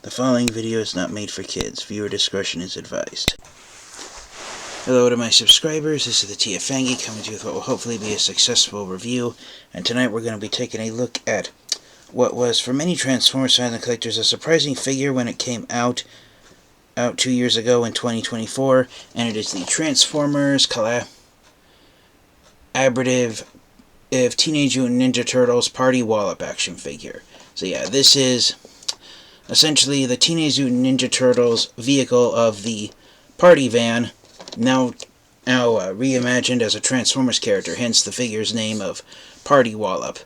The following video is not made for kids. Viewer discretion is advised. Hello to my subscribers, this is the KOWABANGA coming to you with what will hopefully be a successful review. And tonight we're going to be taking a look at what was, for many Transformers fans and collectors, a surprising figure when it came out 2 years ago in 2024. And it is the Transformers collaborative of Teenage Mutant Ninja Turtles Party Wallop action figure. So yeah, this is essentially the Teenage Mutant Ninja Turtles vehicle of the party van, now reimagined as a Transformers character, hence the figure's name of Party Wallop.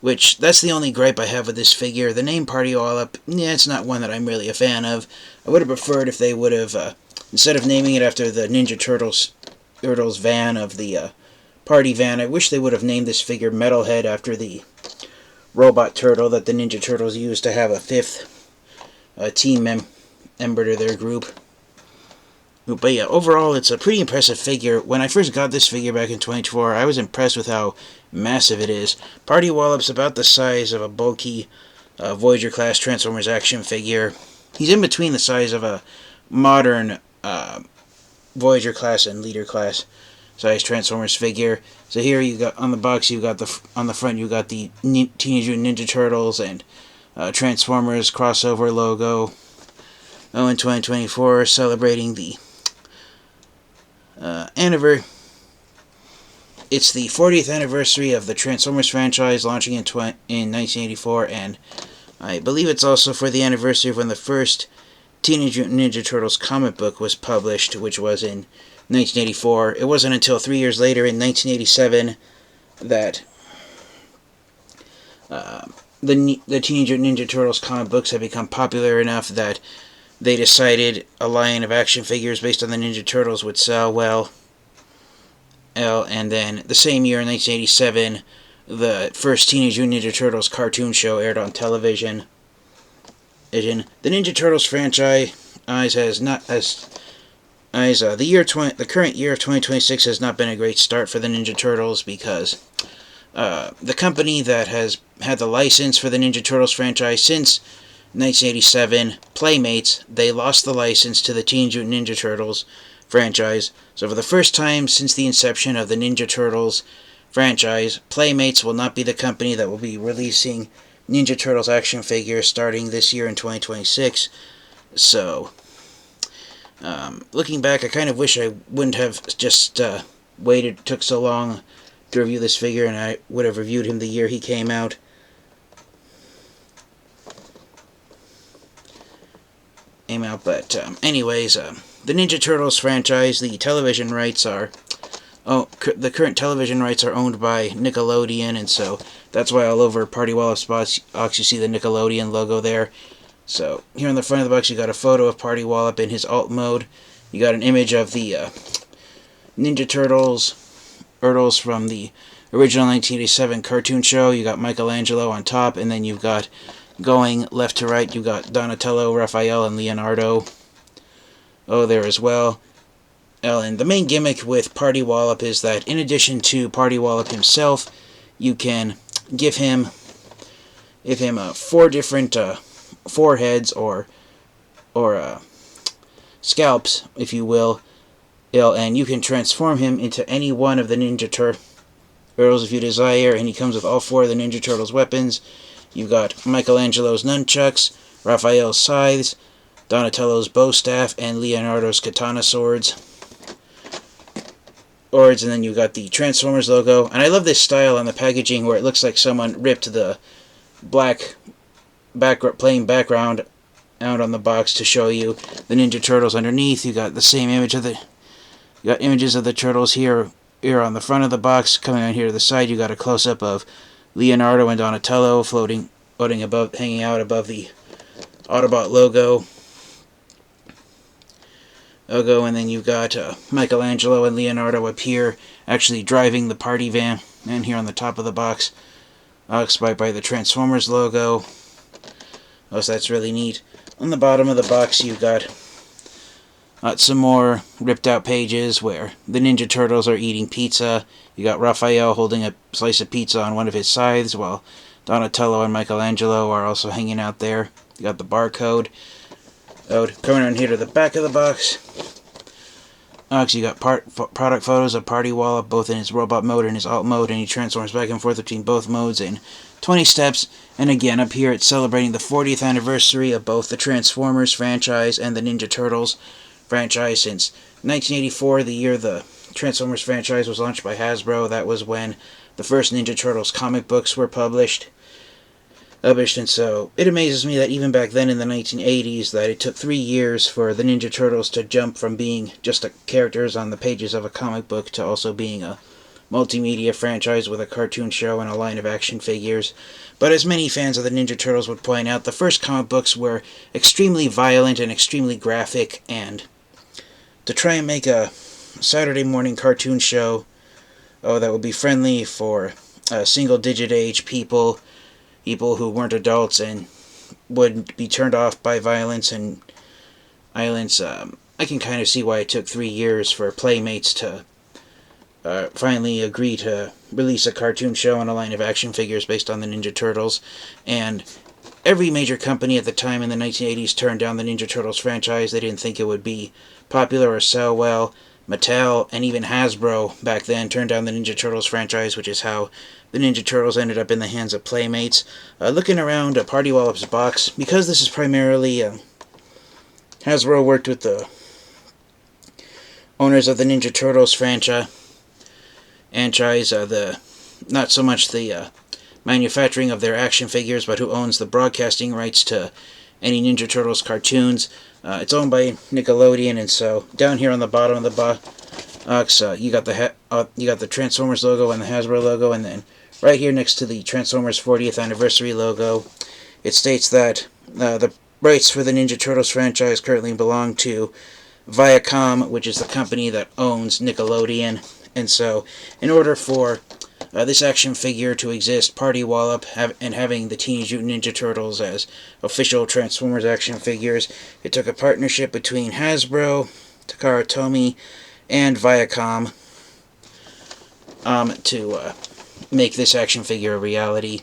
Which, that's the only gripe I have with this figure. The name Party Wallop, yeah, it's not one that I'm really a fan of. I would have preferred if they would have, instead of naming it after the Ninja Turtles van of the party van, I wish they would have named this figure Metalhead after the robot turtle that the Ninja Turtles used to have a fifth team member to their group. But yeah, overall, it's a pretty impressive figure. When I first got this figure back in 2024, I was impressed with how massive it is. Party Wallop's about the size of a bulky Voyager-class Transformers action figure. He's in between the size of a modern Voyager-class and Leader-class size Transformers figure. So here you got on the box, you got on the front, you got the Teenage Mutant Ninja Turtles and Transformers crossover logo. In 2024, celebrating the it's the 40th anniversary of the Transformers franchise, launching in 1984, and I believe it's also for the anniversary of when the first Teenage Mutant Ninja Turtles comic book was published, which was in 1984. It wasn't until 3 years later, in 1987, that the Teenage Mutant Ninja Turtles comic books had become popular enough that they decided a line of action figures based on the Ninja Turtles would sell well. And then the same year, in 1987, the first Teenage Mutant Ninja Turtles cartoon show aired on television. The Ninja Turtles franchise the current year of 2026 has not been a great start for the Ninja Turtles, because the company that has had the license for the Ninja Turtles franchise since 1987, Playmates, they lost the license to the Teenage Mutant Ninja Turtles franchise. So for the first time since the inception of the Ninja Turtles franchise, Playmates will not be the company that will be releasing Ninja Turtles action figures starting this year in 2026. So, looking back, I kind of wish I wouldn't have just took so long to review this figure, and I would have reviewed him the year he came out. But anyways, the Ninja Turtles franchise, the television rights are... the current television rights are owned by Nickelodeon, and so that's why all over Party Wallop's box you see the Nickelodeon logo there. So, here on the front of the box you got a photo of Party Wallop in his alt mode. You got an image of the Ninja Turtles from the original 1987 cartoon show. You got Michelangelo on top, and then you've got, going left to right, you've got Donatello, Raphael, and Leonardo there as well. And the main gimmick with Party Wallop is that, in addition to Party Wallop himself, you can give him 4 different foreheads or scalps, if you will, and you can transform him into any one of the Ninja Turtles if you desire, and he comes with all 4 of the Ninja Turtles weapons. You've got Michelangelo's nunchucks, Raphael's scythes, Donatello's bow staff, and Leonardo's katana swords. And then you've got the Transformers logo, and I love this style on the packaging where it looks like someone ripped the black plain background out on the box to show you the Ninja Turtles underneath. You got the same image of images of the Turtles here on the front of the box. Coming on here to the side, you got a close-up of Leonardo and Donatello hanging out above the Autobot logo. And then you've got Michelangelo and Leonardo up here, actually driving the party van, and here on the top of the box, by the Transformers logo. So that's really neat. On the bottom of the box, you've got some more ripped out pages where the Ninja Turtles are eating pizza. You got Raphael holding a slice of pizza on one of his scythes, while Donatello and Michelangelo are also hanging out there. You got the barcode. Coming around here to the back of the box. So you got product photos of Party Wallop, both in his robot mode and his alt mode, and he transforms back and forth between both modes in 20 steps. And again, up here it's celebrating the 40th anniversary of both the Transformers franchise and the Ninja Turtles franchise. Since 1984, the year the Transformers franchise was launched by Hasbro, that was when the first Ninja Turtles comic books were published. And so it amazes me that even back then in the 1980s that it took 3 years for the Ninja Turtles to jump from being just characters on the pages of a comic book to also being a multimedia franchise with a cartoon show and a line of action figures. But as many fans of the Ninja Turtles would point out, the first comic books were extremely violent and extremely graphic, and to try and make a Saturday morning cartoon show that would be friendly for single-digit age people who weren't adults and would be turned off by violence, I can kind of see why it took 3 years for Playmates to finally agree to release a cartoon show and a line of action figures based on the Ninja Turtles. And every major company at the time in the 1980s turned down the Ninja Turtles franchise. They didn't think it would be popular or sell well. Mattel and even Hasbro back then turned down the Ninja Turtles franchise, which is how the Ninja Turtles ended up in the hands of Playmates. Looking around Party Wallop's box, because this is primarily Hasbro worked with the owners of the Ninja Turtles franchise, not so much the manufacturing of their action figures, but who owns the broadcasting rights to any Ninja Turtles cartoons. It's owned by Nickelodeon, and so down here on the bottom of the box, you got the Transformers logo and the Hasbro logo, and then right here next to the Transformers 40th anniversary logo, it states that the rights for the Ninja Turtles franchise currently belong to Viacom, which is the company that owns Nickelodeon. And so, in order for this action figure to exist, Party Wallop and having the Teenage Mutant Ninja Turtles as official Transformers action figures, it took a partnership between Hasbro, Takara Tomy, and Viacom to make this action figure a reality.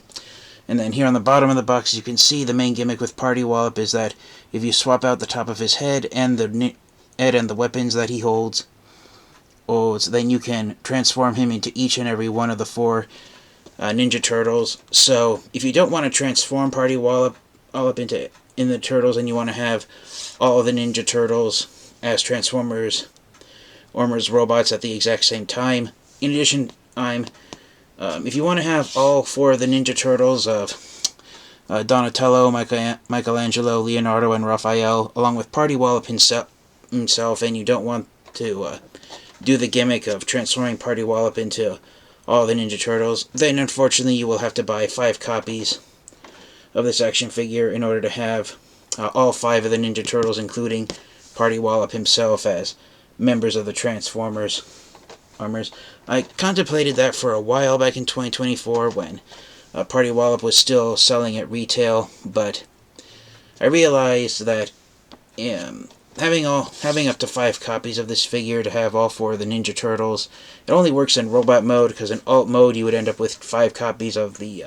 And then here on the bottom of the box, you can see the main gimmick with Party Wallop is that if you swap out the top of his head and the weapons that he holds, then you can transform him into each and every one of the 4 Ninja Turtles. So if you don't want to transform Party Wallop into the Turtles, and you want to have all of the Ninja Turtles as Transformers or as robots at the exact same time. In addition, if you want to have all 4 of the Ninja Turtles of Donatello, Michelangelo, Leonardo, and Raphael, along with Party Wallop himself, and you don't want to do the gimmick of transforming Party Wallop into all the Ninja Turtles, then unfortunately you will have to buy 5 copies of this action figure in order to have all 5 of the Ninja Turtles, including Party Wallop himself, as members of the Transformers armors. I contemplated that for a while back in 2024 when Party Wallop was still selling at retail, but I realized that having up to 5 copies of this figure to have all 4 of the Ninja Turtles, it only works in robot mode, because in alt mode you would end up with 5 copies of the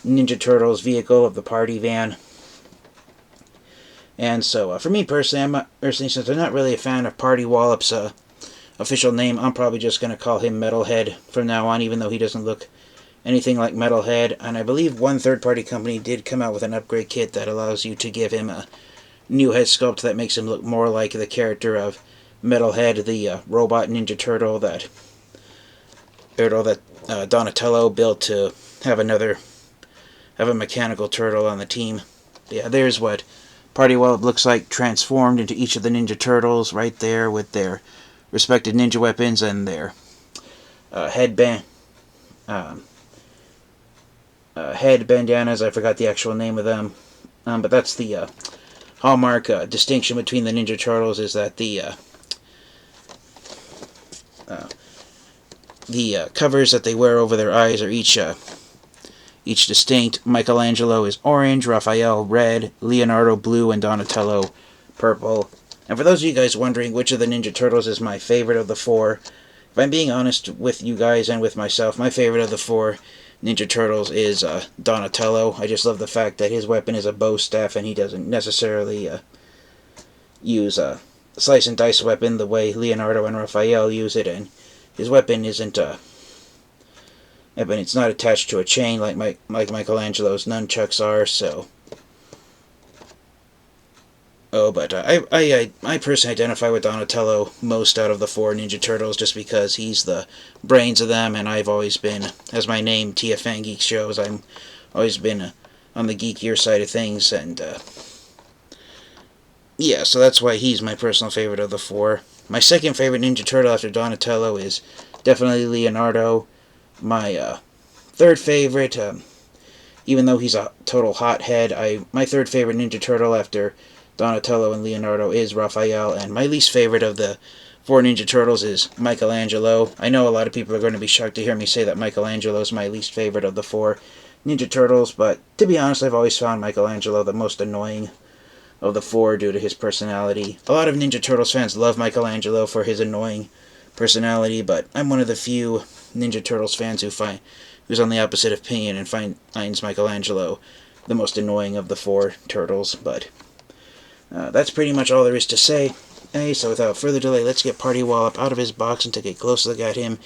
Ninja Turtles vehicle, of the party van. And so for me personally, since I'm not really a fan of Party Wallop's official name, I'm probably just going to call him Metalhead from now on, even though he doesn't look anything like Metalhead. And I believe one third-party company did come out with an upgrade kit that allows you to give him a new head sculpt that makes him look more like the character of Metalhead, the robot Ninja Turtle that Donatello built to have a mechanical turtle on the team. Yeah, there's what Party Wallop looks like transformed into each of the Ninja Turtles right there, with their respective ninja weapons and their head bandanas. I forgot the actual name of them, but that's the hallmark distinction between the Ninja Turtles, is that the covers that they wear over their eyes are each distinct. Michelangelo is orange, Raphael red, Leonardo blue, and Donatello purple. And for those of you guys wondering which of the Ninja Turtles is my favorite of the 4, if I'm being honest with you guys and with myself, my favorite of the 4 Ninja Turtles is Donatello. I just love the fact that his weapon is a bow staff, and he doesn't necessarily use a slice and dice weapon the way Leonardo and Raphael use it, and his weapon isn't it's not attached to a chain like Michelangelo's nunchucks are. So, but I personally identify with Donatello most out of the four Ninja Turtles, just because he's the brains of them, and I've always been, as my name TFN Geek shows, I'm always been on the geekier side of things, and yeah, so that's why he's my personal favorite of the four. My second favorite Ninja Turtle after Donatello is definitely Leonardo. My third favorite, even though he's a total hothead, my third favorite Ninja Turtle after Donatello and Leonardo is Raphael, and my least favorite of the four Ninja Turtles is Michelangelo. I know a lot of people are going to be shocked to hear me say that Michelangelo is my least favorite of the four Ninja Turtles, but to be honest, I've always found Michelangelo the most annoying of the four due to his personality. A lot of Ninja Turtles fans love Michelangelo for his annoying personality, but I'm one of the few Ninja Turtles fans who's on the opposite opinion and finds Michelangelo the most annoying of the four turtles. But that's pretty much all there is to say. Hey, so without further delay, let's get Party Wallop out of his box and take a close look at him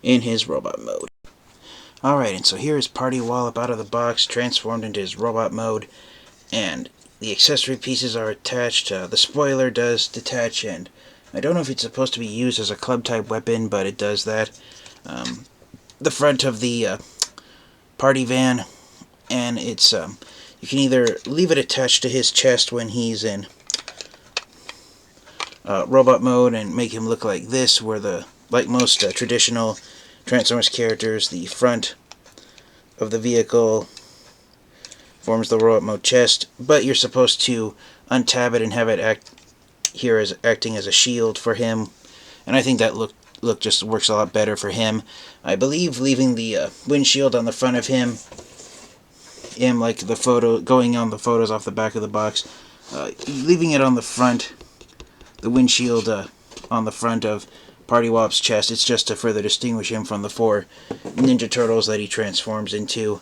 in his robot mode. Alright, and so here is Party Wallop out of the box, transformed into his robot mode, and the accessory pieces are attached. The spoiler does detach, and I don't know if it's supposed to be used as a club-type weapon, but it does that. The front of the party van, and it's you can either leave it attached to his chest when he's in robot mode and make him look like this, where like most traditional Transformers characters, the front of the vehicle forms the robot mode chest, but you're supposed to untab it and have it act here as acting as a shield for him, and I think that look just works a lot better for him. I believe leaving the windshield on the front of him like the photo, going on the photos off the back of the box, leaving it on the front, the windshield on the front of Party Wallop's chest, it's just to further distinguish him from the four Ninja Turtles that he transforms into.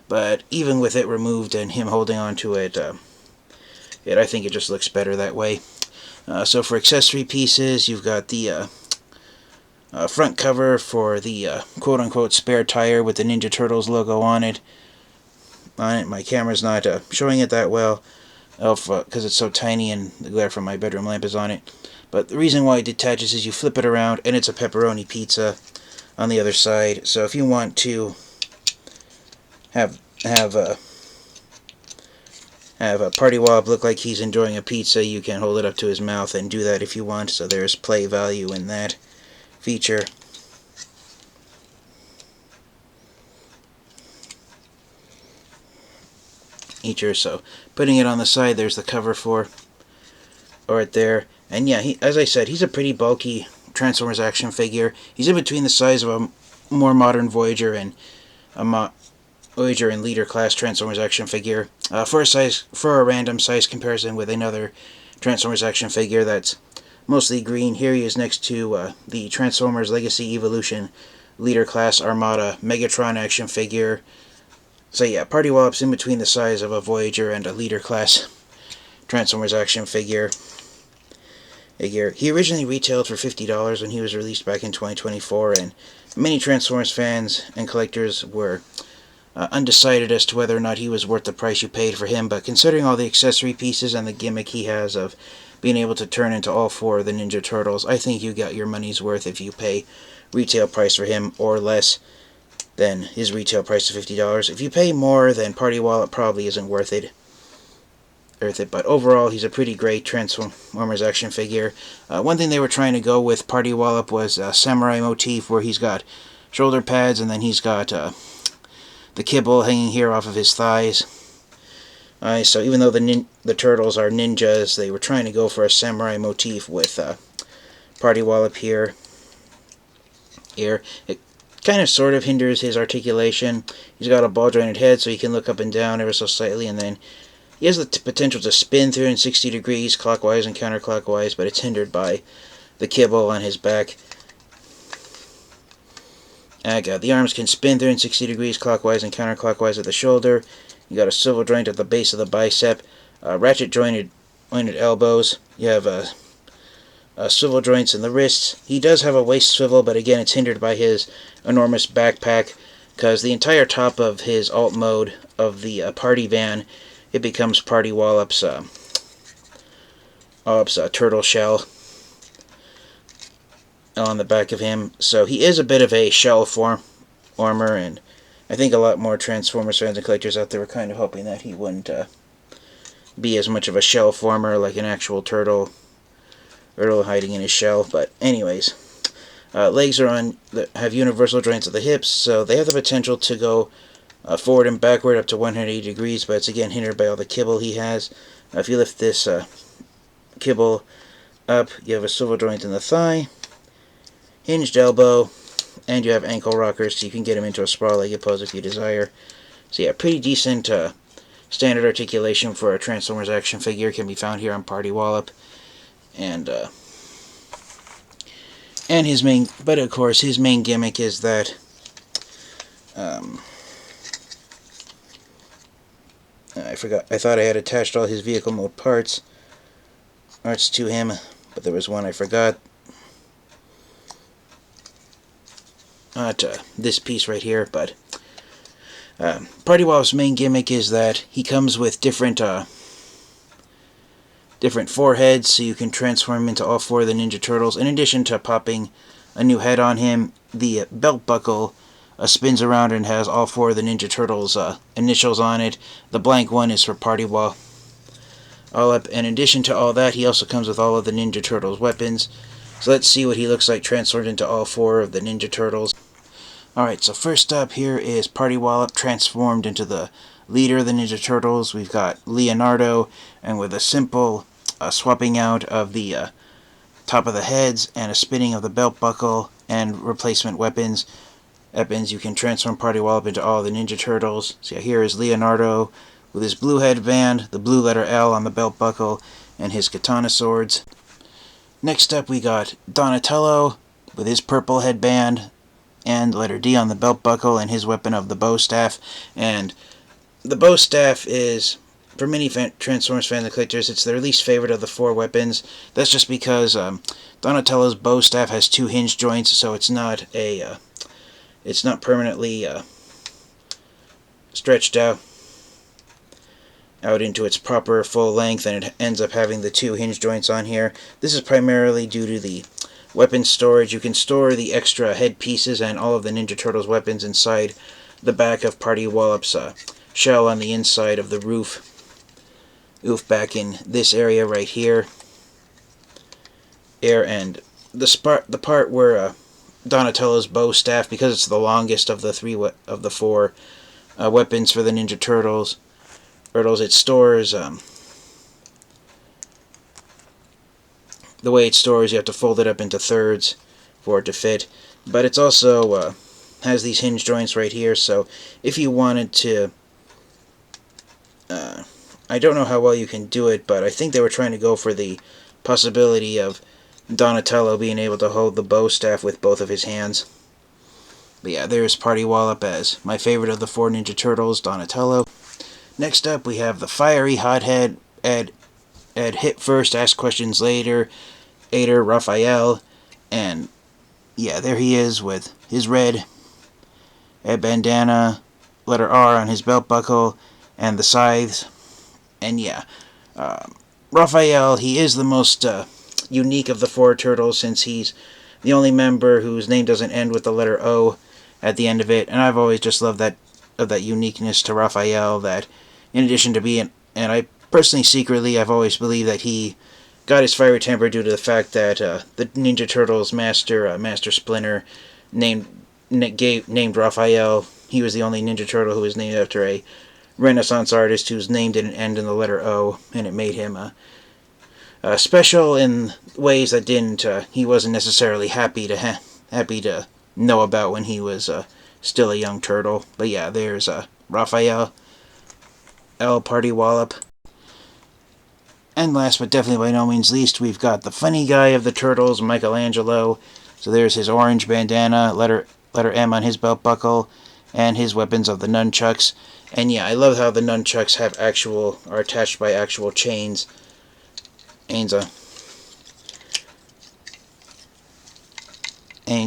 But even with it removed and him holding on to it, I think it just looks better that way. So for accessory pieces, you've got the front cover for the quote-unquote spare tire with the Ninja Turtles logo on it. My camera's not showing it that well because it's so tiny and the glare from my bedroom lamp is on it. But the reason why it detaches is you flip it around and it's a pepperoni pizza on the other side. So if you want to have a Party Wallop look like he's enjoying a pizza, you can hold it up to his mouth and do that if you want. So there's play value in that feature. So putting it on the side, there's the cover for right there. And yeah, as I said, he's a pretty bulky Transformers action figure. He's in between the size of a more modern Voyager and Voyager and Leader class Transformers action figure. For a random size comparison with another Transformers action figure that's mostly green, here he is next to the Transformers Legacy Evolution Leader class Armada Megatron action figure. So yeah, Party Wallop's in between the size of a Voyager and a Leader class Transformers action figure. He originally retailed for $50 when he was released back in 2024, and many Transformers fans and collectors were undecided as to whether or not he was worth the price you paid for him, but considering all the accessory pieces and the gimmick he has of being able to turn into all four of the Ninja Turtles, I think you got your money's worth if you pay retail price for him or less than his retail price of $50. If you pay more, then Party Wallop probably isn't worth it. But overall, he's a pretty great Transformers action figure. One thing they were trying to go with Party Wallop was a samurai motif, where he's got shoulder pads and then he's got the kibble hanging here off of his thighs. So even though the turtles are ninjas, they were trying to go for a samurai motif with Party Wallop here. It kind of sort of hinders his articulation. He's got a ball-jointed head, so he can look up and down ever so slightly, and then he has the potential to spin 360 degrees clockwise and counterclockwise, but it's hindered by the kibble on his back. The arms can spin 360 degrees clockwise and counterclockwise at the shoulder. You got a swivel joint at the base of the bicep, ratchet jointed pointed elbows. You have swivel joints in the wrists. He does have a waist swivel, but again, it's hindered by his enormous backpack, because the entire top of his alt mode of the party van, it becomes Party Wallop's turtle shell on the back of him. So he is a bit of a shell former, and I think a lot more Transformers fans and collectors out there were kind of hoping that he wouldn't be as much of a shell former like an actual turtle hiding in his shell. But anyways, legs are have universal joints at the hips, so they have the potential to go forward and backward up to 180 degrees, but it's again hindered by all the kibble he has. If you lift this kibble up, you have a swivel joint in the thigh, hinged elbow, and you have ankle rockers, so you can get him into a sprawling pose if you desire. So yeah, pretty decent standard articulation for a Transformers action figure can be found here on Party Wallop. And his main, but of course his main gimmick is that I thought I had attached all his vehicle mode parts to him, but there was one I forgot. Not this piece right here, but Party Wallop's main gimmick is that he comes with different foreheads, so you can transform him into all four of the Ninja Turtles. In addition to popping a new head on him, the belt buckle spins around and has all four of the Ninja Turtles' initials on it. The blank one is for Party Wallop. In addition to all that, he also comes with all of the Ninja Turtles' weapons. So let's see what he looks like transformed into all four of the Ninja Turtles. Alright, so first up here is Party Wallop transformed into the leader of the Ninja Turtles. We've got Leonardo, and with a simple swapping out of the top of the heads and a spinning of the belt buckle and replacement weapons, you can transform Party Wallop into all of the Ninja Turtles. So yeah, here is Leonardo with his blue headband, the blue letter L on the belt buckle, and his katana swords. Next up we got Donatello with his purple headband and letter D on the belt buckle and his weapon of the bow staff. And the bow staff is, for many Transformers fans and collectors, it's their least favorite of the four weapons. That's just because Donatello's bow staff has two hinge joints, so it's not permanently stretched out into its proper full length, and it ends up having the two hinge joints on here. This is primarily due to the weapon storage. You can store the extra head pieces and all of the Ninja Turtles weapons inside the back of Party Wallop's shell on the inside of the roof. Back in this area right here. And the part where Donatello's bow staff, because it's the longest of the four weapons for the Ninja Turtles, it stores the way it stores, you have to fold it up into thirds for it to fit. But it's also has these hinge joints right here, so if you wanted to, I don't know how well you can do it, but I think they were trying to go for the possibility of Donatello being able to hold the bow staff with both of his hands. But yeah, there's Party Wallop as my favorite of the four Ninja Turtles, Donatello. Next up, we have the fiery hothead, Ed hit first, ask questions later, Raphael. And yeah, there he is with his red bandana, letter R on his belt buckle, and the scythes. And yeah, Raphael, he is the most unique of the four turtles, since he's the only member whose name doesn't end with the letter O at the end of it. And I've always just loved that uniqueness to Raphael, that in addition to being, and I personally secretly, I've always believed that he got his fiery temper due to the fact that the Ninja Turtles Master Splinter named Raphael. He was the only Ninja Turtle who was named after a Renaissance artist whose name didn't end in the letter O, and it made him special in ways that he wasn't necessarily happy to know about when he was still a young turtle. But yeah, there's Raphael L. Party Wallop. And last but definitely by no means least, we've got the funny guy of the Turtles, Michelangelo. So there's his orange bandana, letter M on his belt buckle, and his weapons of the nunchucks. And yeah, I love how the nunchucks are attached by actual chains And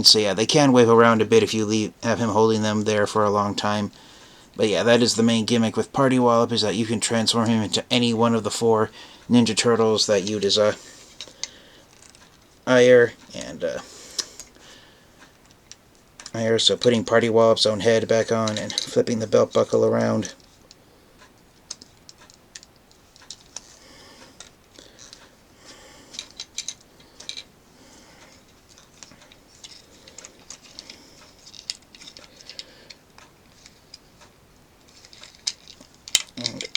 so yeah, they can wave around a bit if you have him holding them there for a long time. But yeah, that is the main gimmick with Party Wallop, is that you can transform him into any one of the 4 Ninja Turtles that you desire. So putting Party Wallop's own head back on and flipping the belt buckle around.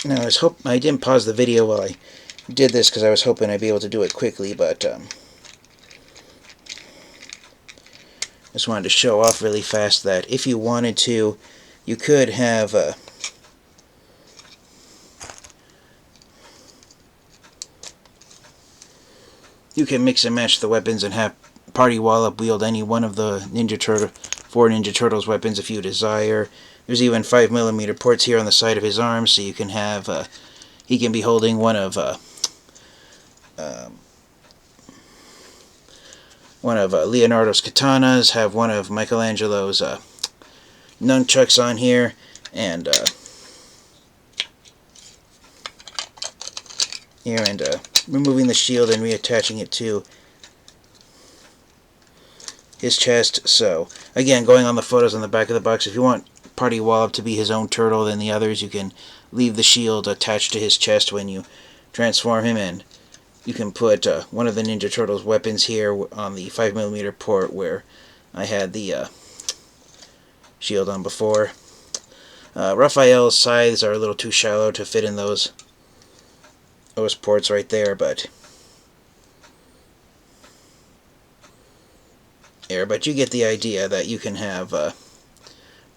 Now, I didn't pause the video while I did this because I was hoping I'd be able to do it quickly, but just wanted to show off really fast that if you wanted to, you could have you can mix and match the weapons and have Party Wallop wield any one of the 4 Ninja Turtles weapons if you desire. There's even 5mm ports here on the side of his arm, so you can have he can be holding one of Leonardo's katanas, have one of Michelangelo's nunchucks on here, and removing the shield and reattaching it to his chest. So again, going on the photos on the back of the box, if you want Party Wallop to be his own turtle than the others, you can leave the shield attached to his chest when you transform him, and you can put one of the Ninja Turtles weapons here on the 5mm port where I had the shield on before. Raphael's scythes are a little too shallow to fit in those ports right there, but you get the idea that you can have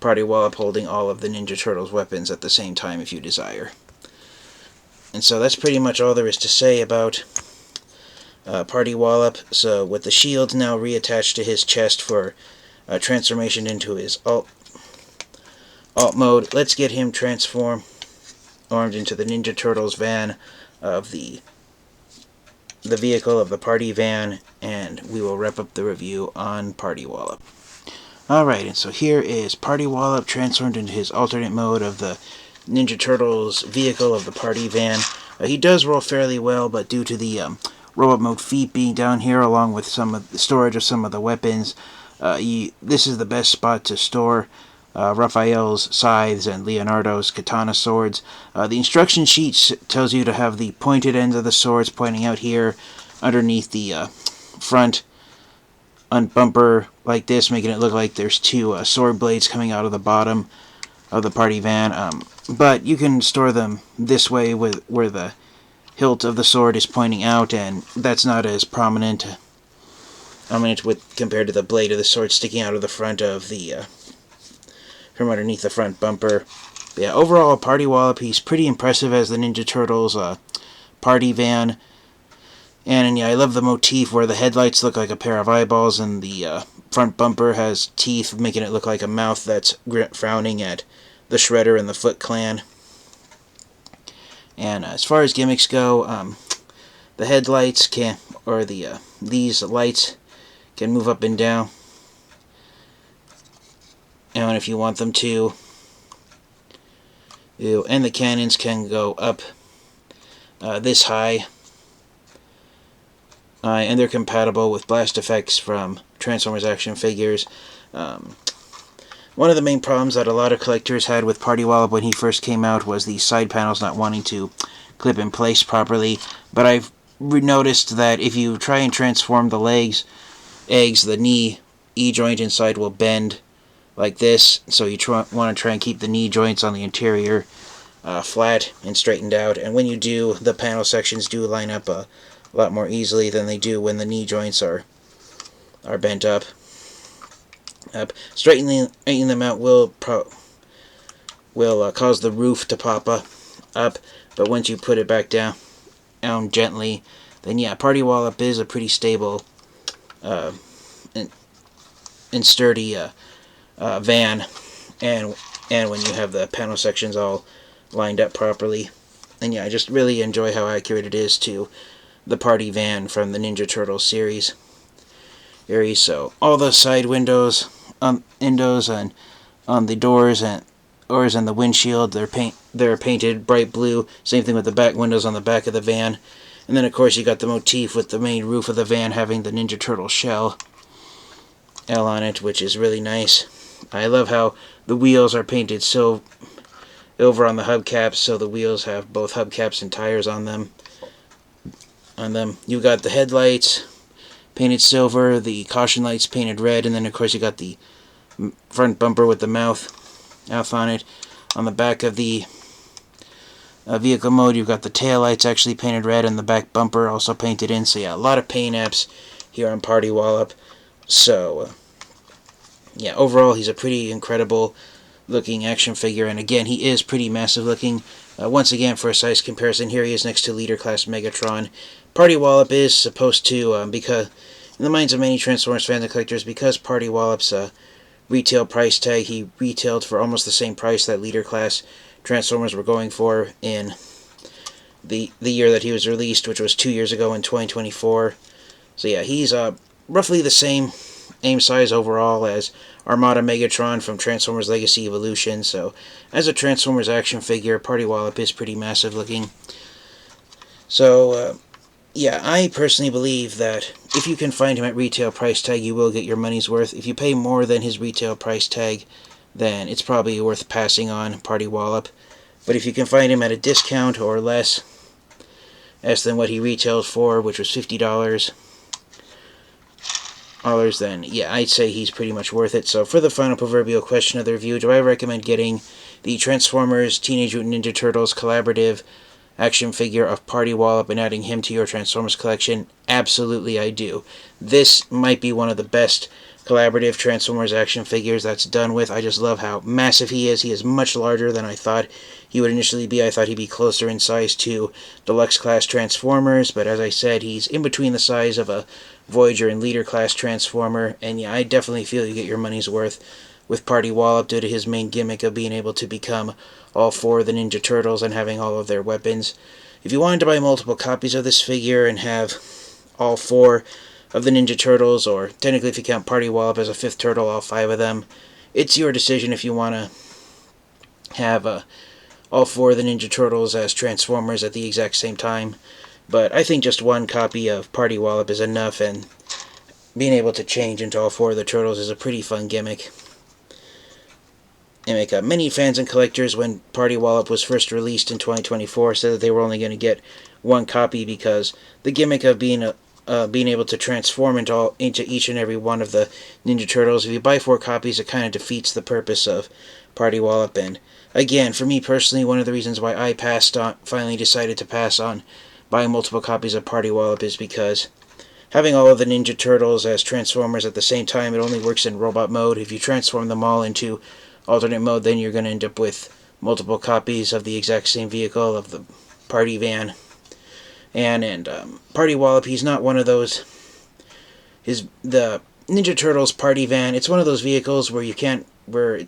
Party Wallop holding all of the Ninja Turtles weapons at the same time if you desire. And so that's pretty much all there is to say about Party Wallop. So with the shield now reattached to his chest for transformation into his alt mode, let's get him transformed into the Ninja Turtles van of the vehicle of the party van, and we will wrap up the review on Party Wallop. Alright, and so here is Party Wallop transformed into his alternate mode of the Ninja Turtles vehicle of the party van. He does roll fairly well, but due to the robot mode feet being down here, along with some of the storage of some of the weapons, this is the best spot to store Raphael's scythes and Leonardo's katana swords. The instruction sheet tells you to have the pointed ends of the swords pointing out here underneath the front bumper like this, making it look like there's 2 sword blades coming out of the bottom of the party van. But you can store them this way where the hilt of the sword is pointing out, and that's not as prominent compared to the blade of the sword sticking out of the front of the from underneath the front bumper. But yeah, overall, Party Wallop, he's pretty impressive as the Ninja Turtles party van. And yeah, I love the motif where the headlights look like a pair of eyeballs and the front bumper has teeth, making it look like a mouth that's frowning at the Shredder and the Foot Clan. And as far as gimmicks go, the headlights these lights can move up and down, and if you want them to. And the cannons can go up this high. And they're compatible with blast effects from Transformers action figures. One of the main problems that a lot of collectors had with Party Wallop when he first came out was the side panels not wanting to clip in place properly. But I've noticed that if you try and transform the eggs, the knee E-joint inside will bend like this. So you want to try and keep the knee joints on the interior flat and straightened out. And when you do, the panel sections do line up a lot more easily than they do when the knee joints are bent up. Straightening them out will cause the roof to pop up, but once you put it back down gently, then yeah, Party Wallop is a pretty stable and sturdy van, and when you have the panel sections all lined up properly. And yeah, I just really enjoy how accurate it is to the party van from the Ninja Turtles series. So all the side windows, and on the doors and the windshield, they're painted bright blue. Same thing with the back windows on the back of the van. And then of course you got the motif with the main roof of the van having the Ninja Turtle shell L on it, which is really nice. I love how the wheels are painted silver on the hubcaps, so the wheels have both hubcaps and tires on them. You got the headlights painted silver, the caution lights painted red, and then of course you got the front bumper with the mouth on it. On the back of the vehicle mode, you've got the tail lights actually painted red, and the back bumper also painted in. So yeah, a lot of paint apps here on Party Wallop. So yeah, overall he's a pretty incredible looking action figure, and again he is pretty massive looking. Once again, for a size comparison, here he is next to Leader Class Megatron. Party Wallop is supposed to, because in the minds of many Transformers fans and collectors, because Party Wallop's retail price tag, he retailed for almost the same price that Leader Class Transformers were going for in the year that he was released, which was 2 years ago in 2024. So yeah, he's roughly the same aim size overall as Armada Megatron from Transformers Legacy Evolution. So as a Transformers action figure, Party Wallop is pretty massive looking. So yeah, I personally believe that if you can find him at retail price tag, you will get your money's worth. If you pay more than his retail price tag, then it's probably worth passing on Party Wallop. But if you can find him at a discount or less than what he retailed for, which was $50, then yeah, I'd say he's pretty much worth it. So for the final proverbial question of the review, do I recommend getting the Transformers Teenage Mutant Ninja Turtles collaborative action figure of Party Wallop and adding him to your Transformers collection? Absolutely I do. This might be one of the best collaborative Transformers action figures that's done with. I just love how massive he is. He is much larger than I thought he would initially be. I thought he'd be closer in size to Deluxe Class Transformers, but as I said, he's in between the size of a Voyager and Leader Class Transformer, and yeah, I definitely feel you get your money's worth with Party Wallop due to his main gimmick of being able to become all four of the Ninja Turtles and having all of their weapons. If you wanted to buy multiple copies of this figure and have all four of the Ninja Turtles, or technically if you count Party Wallop as a fifth turtle, all five of them, it's your decision if you want to have all four of the Ninja Turtles as Transformers at the exact same time. But I think just one copy of Party Wallop is enough, and being able to change into all four of the Turtles is a pretty fun gimmick. And many fans and collectors, when Party Wallop was first released in 2024, said that they were only going to get one copy because the gimmick of being able to transform into each and every one of the Ninja Turtles, if you buy 4 copies, it kind of defeats the purpose of Party Wallop. And again, for me personally, one of the reasons why I finally decided to pass on buying multiple copies of Party Wallop is because having all of the Ninja Turtles as Transformers at the same time, it only works in robot mode. If you transform them all into alternate mode, then you're going to end up with multiple copies of the exact same vehicle, of the party van. And Party Wallop, he's not one of those. The Ninja Turtles party van, it's one of those vehicles where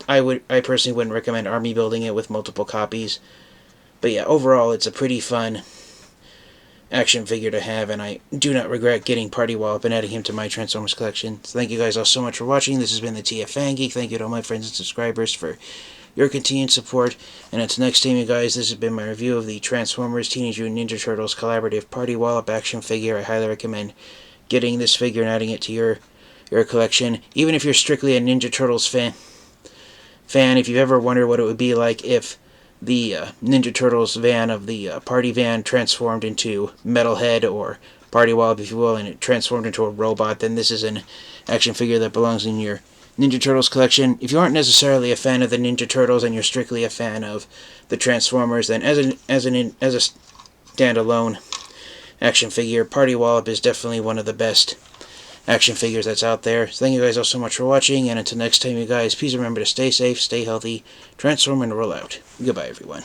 I personally wouldn't recommend army building it with multiple copies. But yeah, overall it's a pretty fun action figure to have, and I do not regret getting Party Wallop and adding him to my Transformers collection. So thank you guys all so much for watching. This has been the TF Geek. Thank you to all my friends and subscribers for your continued support. And until next time, you guys, this has been my review of the Transformers Teenage Mutant Ninja Turtles collaborative Party Wallop action figure. I highly recommend getting this figure and adding it to your collection. Even if you're strictly a Ninja Turtles fan, if you've ever wondered what it would be like if the Ninja Turtles van of the party van transformed into Metalhead, or Party Wallop if you will, and it transformed into a robot, then this is an action figure that belongs in your Ninja Turtles collection. If you aren't necessarily a fan of the Ninja Turtles and you're strictly a fan of the Transformers, then as a standalone action figure, Party Wallop is definitely one of the best action figures that's out there. So thank you guys all so much for watching, and until next time, you guys, please remember to stay safe, stay healthy, transform, and roll out. Goodbye, everyone.